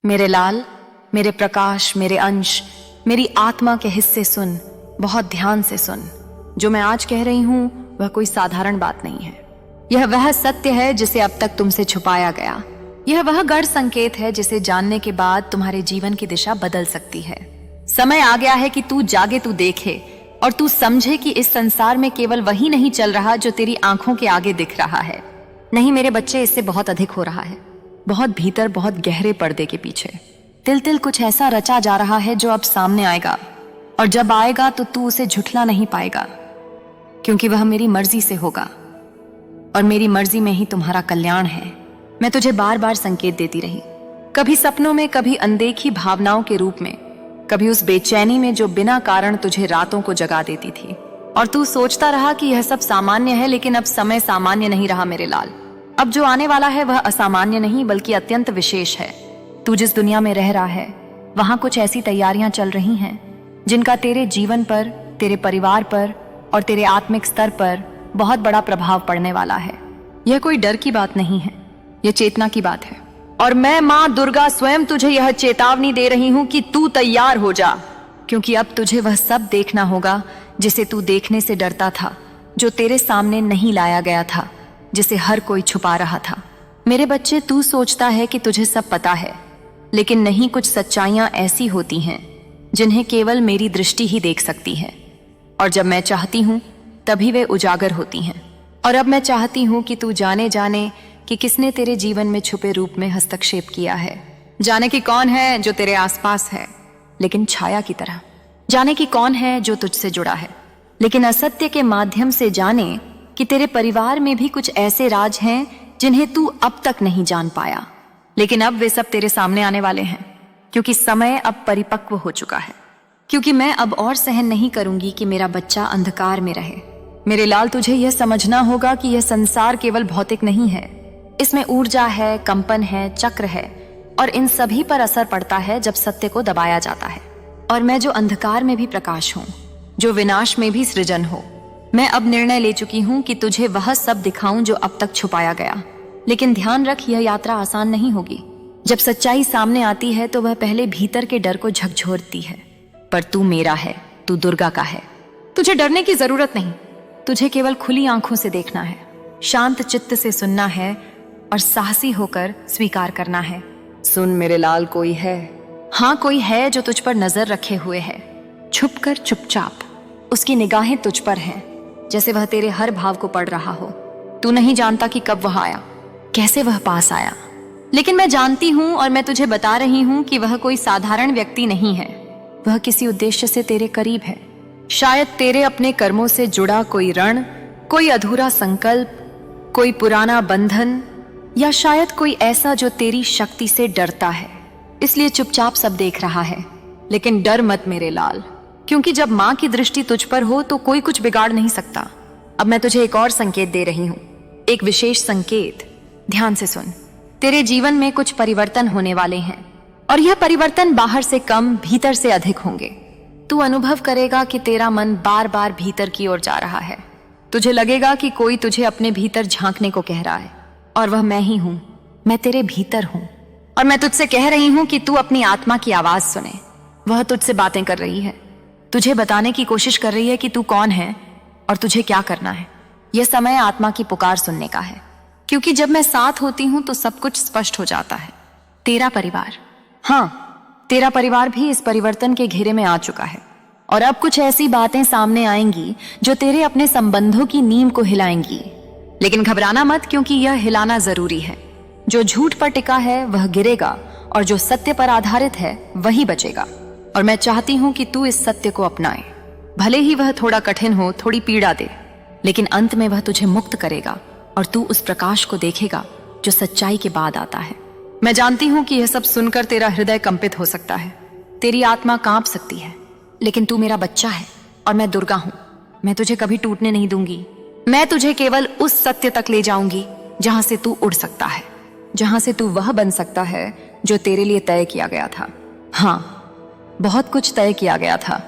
मेरे लाल, मेरे प्रकाश, मेरे अंश, मेरी आत्मा के हिस्से सुन, बहुत ध्यान से सुन। जो मैं आज कह रही हूं वह कोई साधारण बात नहीं है। यह वह सत्य है जिसे अब तक तुमसे छुपाया गया। यह वह गढ़ संकेत है जिसे जानने के बाद तुम्हारे जीवन की दिशा बदल सकती है। समय आ गया है कि तू जागे, तू देखे और तू समझे कि इस संसार में केवल वही नहीं चल रहा जो तेरी आंखों के आगे दिख रहा है। नहीं मेरे बच्चे, इससे बहुत अधिक हो रहा है। बहुत भीतर, बहुत गहरे पर्दे के पीछे तिल तिल कुछ ऐसा रचा जा रहा है जो अब सामने आएगा, और जब आएगा तो तू उसे झुठला नहीं पाएगा, क्योंकि वह मेरी मर्जी से होगा और मेरी मर्जी में ही तुम्हारा कल्याण है। मैं तुझे बार बार संकेत देती रही, कभी सपनों में, कभी अनदेखी भावनाओं के रूप में, कभी उस बेचैनी में जो बिना कारण तुझे रातों को जगा देती थी, और तू सोचता रहा कि यह सब सामान्य है। लेकिन अब समय सामान्य नहीं रहा मेरे लाल। अब जो आने वाला है वह असामान्य नहीं बल्कि अत्यंत विशेष है। तू जिस दुनिया में रह रहा है वहां कुछ ऐसी तैयारियां चल रही हैं जिनका तेरे जीवन पर, तेरे परिवार पर और तेरे आत्मिक स्तर पर बहुत बड़ा प्रभाव पड़ने वाला है। यह कोई डर की बात नहीं है, यह चेतना की बात है। और मैं मां दुर्गा स्वयं तुझे यह चेतावनी दे रही हूं कि तू तैयार हो जा, क्योंकि अब तुझे वह सब देखना होगा जिसे तू देखने से डरता था, जो तेरे सामने नहीं लाया गया था, जिसे हर कोई छुपा रहा था। मेरे बच्चे, तू सोचता है कि तुझे सब पता है, लेकिन नहीं, कुछ सच्चाइयां ऐसी होती हैं जिन्हें केवल मेरी दृष्टि ही देख सकती है, और जब मैं चाहती हूं तभी वे उजागर होती हैं। और अब मैं चाहती हूं कि तू जाने कि किसने तेरे जीवन में छुपे रूप में हस्तक्षेप किया है। जाने कि कौन है जो तेरे आसपास है लेकिन छाया की तरह। जाने कि कौन है जो तुझसे जुड़ा है, लेकिन असत्य के माध्यम से जाने कि तेरे परिवार में भी कुछ ऐसे राज हैं जिन्हें तू अब तक नहीं जान पाया, लेकिन अब वे सब तेरे सामने आने वाले हैं, क्योंकि समय अब परिपक्व हो चुका है। क्योंकि मैं अब और सहन नहीं करूंगी कि मेरा बच्चा अंधकार में रहे। मेरे लाल, तुझे यह समझना होगा कि यह संसार केवल भौतिक नहीं है। इसमें ऊर्जा है, कंपन है, चक्र है, और इन सभी पर असर पड़ता है जब सत्य को दबाया जाता है। और मैं जो अंधकार में भी प्रकाश हूं, जो विनाश में भी सृजन हो, मैं अब निर्णय ले चुकी हूं कि तुझे वह सब दिखाऊं जो अब तक छुपाया गया। लेकिन ध्यान रख, यह यात्रा आसान नहीं होगी। जब सच्चाई सामने आती है तो वह पहले भीतर के डर को झकझोरती है। पर तू मेरा है, तू दुर्गा का है। तुझे डरने की जरूरत नहीं, तुझे केवल खुली आंखों से देखना है, शांत चित्त से सुनना है और साहसी होकर स्वीकार करना है। सुन मेरे लाल, कोई है, हाँ कोई है जो तुझ पर नजर रखे हुए है, छुपकर, चुपचाप। उसकी निगाहें तुझ पर हैं, जैसे वह तेरे हर भाव को पढ़ रहा हो। तू नहीं जानता कि कब वह आया, कैसे वह पास आया, लेकिन मैं जानती हूं और मैं तुझे बता रही हूं कि वह कोई साधारण व्यक्ति नहीं है। वह किसी उद्देश्य से तेरे करीब है। शायद तेरे अपने कर्मों से जुड़ा कोई रण, कोई अधूरा संकल्प, कोई पुराना बंधन, या शायद कोई ऐसा जो तेरी शक्ति से डरता है, इसलिए चुपचाप सब देख रहा है। लेकिन डर मत मेरे लाल, क्योंकि जब मां की दृष्टि तुझ पर हो तो कोई कुछ बिगाड़ नहीं सकता। अब मैं तुझे एक और संकेत दे रही हूं, एक विशेष संकेत। ध्यान से सुन। तेरे जीवन में कुछ परिवर्तन होने वाले हैं, और यह परिवर्तन बाहर से कम, भीतर से अधिक होंगे। तू अनुभव करेगा कि तेरा मन बार बार भीतर की ओर जा रहा है। तुझे लगेगा कि कोई तुझे अपने भीतर झांकने को कह रहा है, और वह मैं ही हूं। मैं तेरे भीतर हूं, और मैं तुझसे कह रही हूं कि तू अपनी आत्मा की आवाज सुने। वह तुझसे बातें कर रही है, तुझे बताने की कोशिश कर रही है कि तू कौन है और तुझे क्या करना है। यह समय आत्मा की पुकार सुनने का है, क्योंकि जब मैं साथ होती हूं तो सब कुछ स्पष्ट हो जाता है। तेरा परिवार, हाँ तेरा परिवार भी इस परिवर्तन के घेरे में आ चुका है, और अब कुछ ऐसी बातें सामने आएंगी जो तेरे अपने संबंधों की नींव को हिलाएंगी। लेकिन घबराना मत, क्योंकि यह हिलाना जरूरी है। जो झूठ पर टिका है वह गिरेगा, और जो सत्य पर आधारित है वही बचेगा। और मैं चाहती हूं कि तू इस सत्य को अपनाए, भले ही वह थोड़ा कठिन हो, थोड़ी पीड़ा दे, लेकिन अंत में वह तुझे मुक्त करेगा, और तू उस प्रकाश को देखेगा जो सच्चाई के बाद आता है। मैं जानती हूं कि यह सब सुनकर तेरा हृदय कंपित हो सकता है, तेरी आत्मा कांप सकती है, लेकिन तू मेरा बच्चा है और मैं दुर्गा हूं। मैं तुझे कभी टूटने नहीं दूंगी। मैं तुझे केवल उस सत्य तक ले जाऊंगी जहां से तू उड़ सकता है, जहां से तू वह बन सकता है जो तेरे लिए तय किया गया था। हाँ, बहुत कुछ तय किया गया था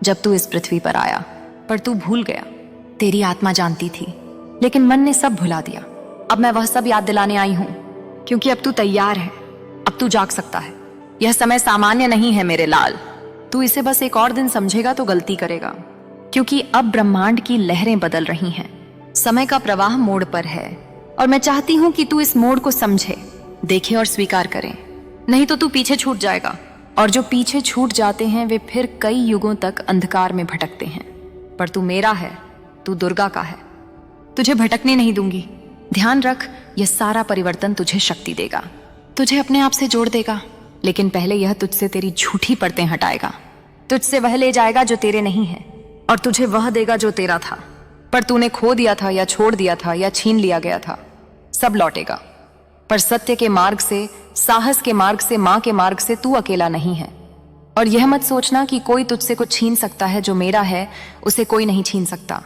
जब तू इस पृथ्वी पर आया, पर तू भूल गया। तेरी आत्मा जानती थी, लेकिन मन ने सब भुला दिया। अब मैं वह सब याद दिलाने आई हूं, क्योंकि अब तू तैयार है, अब तू जाग सकता है। यह समय सामान्य नहीं है मेरे लाल। तू इसे बस एक और दिन समझेगा तो गलती करेगा, क्योंकि अब ब्रह्मांड की लहरें बदल रही हैं। समय का प्रवाह मोड़ पर है और मैं चाहती हूं कि तू इस मोड़ को समझे, देखे और स्वीकार करे। नहीं तो तू पीछे छूट जाएगा, और जो पीछे छूट जाते हैं वे फिर कई युगों तक अंधकार में भटकते हैं। पर तू मेरा है, तू दुर्गा का है। तुझे भटकने नहीं दूंगी। ध्यान रख, यह सारा परिवर्तन तुझे शक्ति देगा, तुझे अपने आप से जोड़ देगा। लेकिन पहले यह तुझसे तेरी झूठी परतें हटाएगा। तुझसे वह ले जाएगा जो तेरे नहीं है, और तुझे वह देगा जो तेरा था, पर तूने खो दिया था या छोड़ दिया था या छीन लिया गया था। सब लौटेगा, पर सत्य के मार्ग से, साहस के मार्ग से, मां के मार्ग से तू अकेला नहीं है। और यह मत सोचना कि कोई तुझसे कुछ छीन सकता है। जो मेरा है उसे कोई नहीं छीन सकता।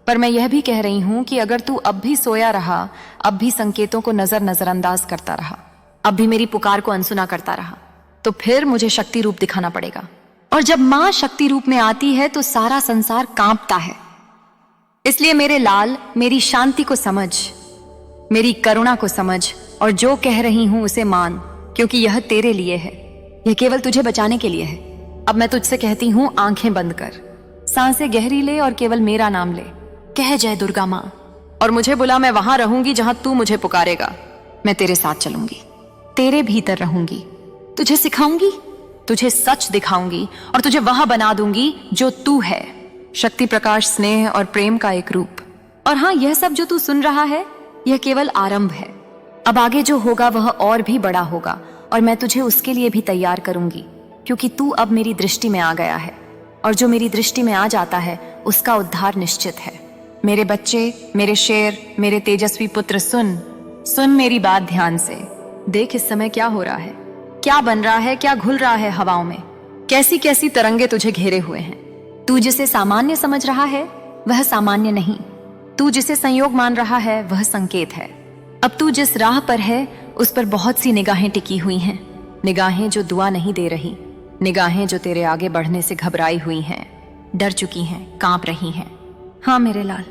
पर मैं यह भी कह रही हूं कि अगर तू अब भी सोया रहा, अब भी संकेतों को नजरअंदाज करता रहा, अब भी मेरी पुकार को अनसुना करता रहा, तो फिर मुझे शक्ति रूप दिखाना पड़ेगा। और जब मां शक्ति रूप में आती है तो सारा संसार कांपता है। इसलिए मेरे लाल, मेरी शांति को समझ, मेरी करुणा को समझ, और जो कह रही हूं उसे मान, क्योंकि यह तेरे लिए है। यह केवल तुझे बचाने के लिए है। अब मैं तुझसे कहती हूं, आंखें बंद कर, सांसें गहरी ले और केवल मेरा नाम ले। कह जय दुर्गा मां, और मुझे बुला। मैं वहां रहूंगी जहां तू मुझे पुकारेगा। मैं तेरे साथ चलूंगी, तेरे भीतर रहूंगी, तुझे सिखाऊंगी, तुझे सच दिखाऊंगी, और तुझे वह बना दूंगी जो तू है। शक्ति, प्रकाश, स्नेह और प्रेम का एक रूप। और हाँ, यह सब जो तू सुन रहा है, यह केवल आरंभ है। अब आगे जो होगा वह और भी बड़ा होगा, और मैं तुझे उसके लिए भी तैयार करूंगी, क्योंकि तू अब मेरी दृष्टि में आ गया है, और जो मेरी दृष्टि में आ जाता है उसका उद्धार निश्चित है। मेरे बच्चे, मेरे शेर, मेरे तेजस्वी पुत्र, सुन मेरी बात ध्यान से। देख इस समय क्या हो रहा है, क्या बन रहा है, क्या घुल रहा है हवाओं में, कैसी कैसी तरंगे तुझे घेरे हुए हैं। तू जिसे सामान्य समझ रहा है वह सामान्य नहीं, तू जिसे संयोग मान रहा है वह संकेत है। अब तू जिस राह पर है उस पर बहुत सी निगाहें टिकी हुई हैं, निगाहें जो दुआ नहीं दे रही, निगाहें जो तेरे आगे बढ़ने से घबराई हुई हैं, डर चुकी हैं, कांप रही हैं। हाँ मेरे लाल,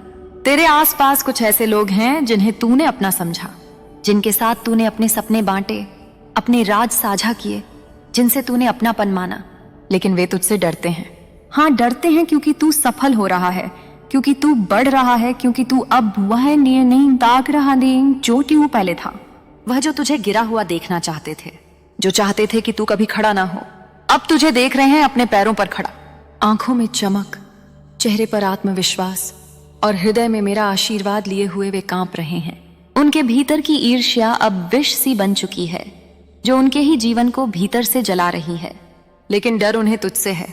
तेरे आसपास कुछ ऐसे लोग हैं जिन्हें तूने अपना समझा, जिनके साथ तूने अपने सपने बांटे, अपने राज साझा किए, जिनसे तूने अपनापन माना, लेकिन वे तुझसे डरते हैं। हाँ, डरते हैं क्योंकि तू सफल हो रहा है, क्योंकि तू बढ़ रहा है, क्योंकि तू अब वह नहीं ताक रहा नहीं जो तू पहले था। वह जो तुझे गिरा हुआ देखना चाहते थे, जो चाहते थे कि तू कभी खड़ा ना हो, अब तुझे देख रहे हैं अपने पैरों पर खड़ा। आंखों में चमक, चेहरे पर आत्मविश्वास और हृदय में मेरा आशीर्वाद लिए हुए वे कांप रहे हैं। उनके भीतर की ईर्ष्या अब विष सी बन चुकी है, जो उनके ही जीवन को भीतर से जला रही है। लेकिन डर उन्हें तुझसे है।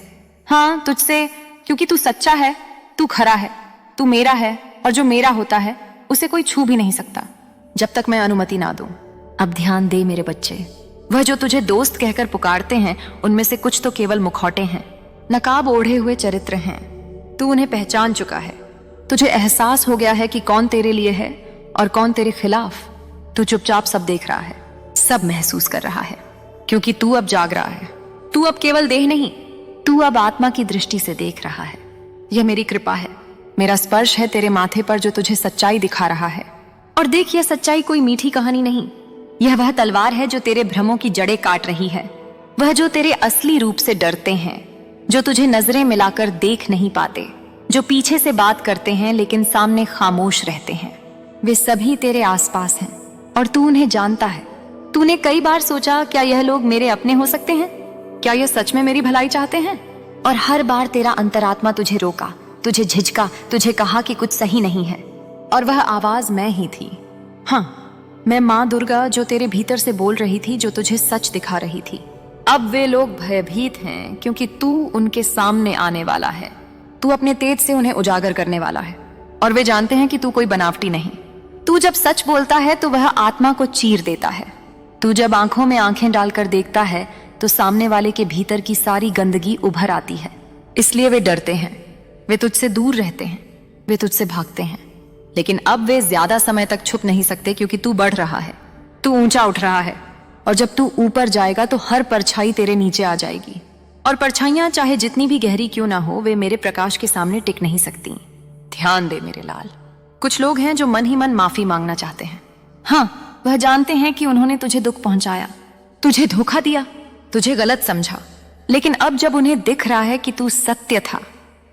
हाँ, तुझसे, क्योंकि तू सच्चा है, तू खरा है, तू मेरा है, और जो मेरा होता है उसे कोई छू भी नहीं सकता जब तक मैं अनुमति ना दूं। अब ध्यान दे मेरे बच्चे, वह जो तुझे दोस्त कहकर पुकारते हैं उनमें से कुछ तो केवल मुखौटे हैं, नकाब ओढ़े हुए चरित्र हैं। तू उन्हें पहचान चुका है, तुझे एहसास हो गया है कि कौन तेरे लिए है और कौन तेरे खिलाफ। तू चुपचाप सब देख रहा है, सब महसूस कर रहा है, क्योंकि तू अब जाग रहा है। तू अब केवल देह नहीं, तू अब आत्मा की दृष्टि से देख रहा है। यह मेरी कृपा है, मेरा स्पर्श है तेरे माथे पर जो तुझे सच्चाई दिखा रहा है। और देख, यह सच्चाई कोई मीठी कहानी नहीं, यह वह तलवार है जो तेरे भ्रमों की जड़ें काट रही है। वह जो तेरे असली रूप से डरते हैं, जो तुझे नजरें मिलाकर देख नहीं पाते, जो पीछे से बात करते हैं लेकिन सामने खामोश रहते हैं, वे सभी तेरे आसपास हैं और तू उन्हें जानता है। तूने कई बार सोचा, क्या यह लोग मेरे अपने हो सकते हैं? क्या यह सच में मेरी भलाई चाहते हैं? और हर बार तेरा अंतरात्मा तुझे रोका, तुझे झिझका, तुझे कहा कि कुछ सही नहीं है। और वह आवाज मैं ही थी। हाँ, मैं माँ दुर्गा, जो तेरे भीतर से बोल रही थी, जो तुझे सच दिखा रही थी। अब वे लोग भयभीत हैं क्योंकि तू उनके सामने आने वाला है। तू अपने तेज से उन्हें उजागर करने वाला है, और वे जानते हैं कि तू कोई बनावटी नहीं। तू जब सच बोलता है तो वह आत्मा को चीर देता है। तू जब आंखों में आंखें डालकर देखता है तो सामने वाले के भीतर की सारी गंदगी उभर आती है। इसलिए वे डरते हैं, वे तुझसे दूर रहते हैं, वे तुझसे भागते हैं। लेकिन अब वे ज्यादा समय तक छुप नहीं सकते, क्योंकि तू बढ़ रहा है, तू ऊंचा उठ रहा है। और जब तू ऊपर जाएगा तो हर परछाई तेरे नीचे आ जाएगी। और परछाइयां चाहे जितनी भी गहरी क्यों ना हो, वे मेरे प्रकाश के सामने टिक नहीं सकती। ध्यान दे मेरे लाल, कुछ लोग हैं जो मन ही मन माफी मांगना चाहते हैं। हाँ, वह जानते हैं कि उन्होंने तुझे दुख पहुंचाया, तुझे धोखा दिया, तुझे गलत समझा, लेकिन अब जब उन्हें दिख रहा है कि तू सत्य था,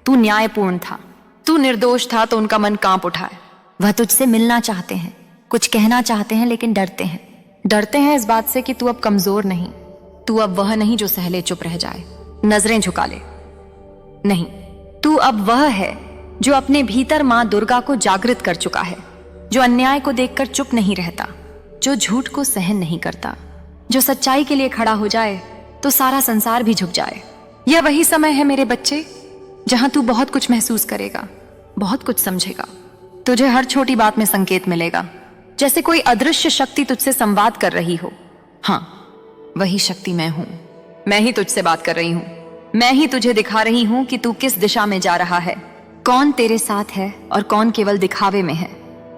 तू न्यायपूर्ण था, तू निर्दोष था, तो उनका मन कांप उठा है। वह तुझसे मिलना चाहते हैं, कुछ कहना चाहते हैं, लेकिन डरते हैं। डरते हैं इस बात से कि तू अब कमजोर नहीं, तू अब वह नहीं जो सहले चुप रह जाए, नजरें झुका ले। नहीं, तू अब वह है जो अपने भीतर मां दुर्गा को जागृत कर चुका है, जो अन्याय को देखकर चुप नहीं रहता, जो झूठ को सहन नहीं करता, जो सच्चाई के लिए खड़ा हो जाए तो सारा संसार भी झुक जाए। यह वही समय है मेरे बच्चे जहां तू बहुत कुछ महसूस करेगा, बहुत कुछ समझेगा। तुझे हर छोटी बात में संकेत मिलेगा, जैसे कोई अदृश्य शक्ति तुझसे संवाद कर रही हो। हाँ, वही शक्ति मैं हूं। मैं ही तुझसे बात कर रही हूं। मैं ही तुझे दिखा रही हूं कि तू किस दिशा में जा रहा है, कौन तेरे साथ है और कौन केवल दिखावे में है।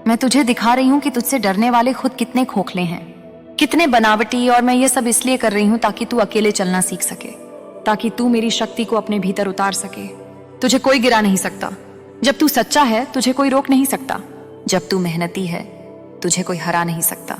मैं तुझे दिखा रही हूं कि तुझसे डरने वाले खुद कितने खोखले हैं, कितने बनावटी। और मैं ये सब इसलिए कर रही हूं ताकि तू अकेले चलना सीख सके, ताकि तू मेरी शक्ति को अपने भीतर उतार सके। तुझे कोई गिरा नहीं सकता। जब तू सच्चा है तुझे कोई रोक नहीं सकता। जब तू मेहनती है तुझे कोई हरा नहीं सकता।